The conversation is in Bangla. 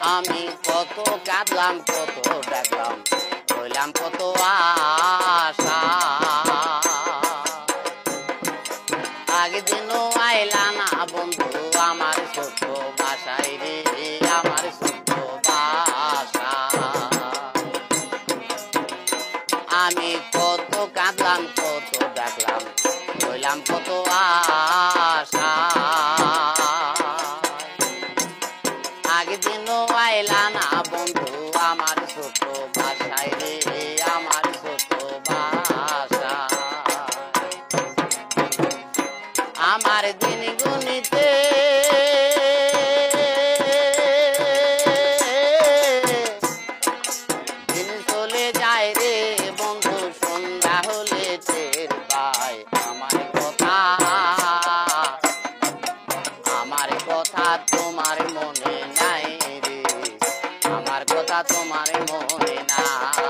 আমি কত কাঁদলাম কত ডাকলাম হইলাম কত আশা আগে দিনও আইলা না বন্ধু আমার ছোট বাসায় রে আমার ছোট বাসা আমি কত কাঁদলাম কত ডাকলাম হইলাম কত আশা আগে দিনও আইলা না বন্ধু আমার ছোট বাসায় রে আমার ছোট বাসা আমার দিন গুনিতে দিন চলে যায় রে বন্ধু সন্ধ্যা হলে টের পায় আমার কথা তোমার মনে নাই রে আমার কথা তোমার মনে নাই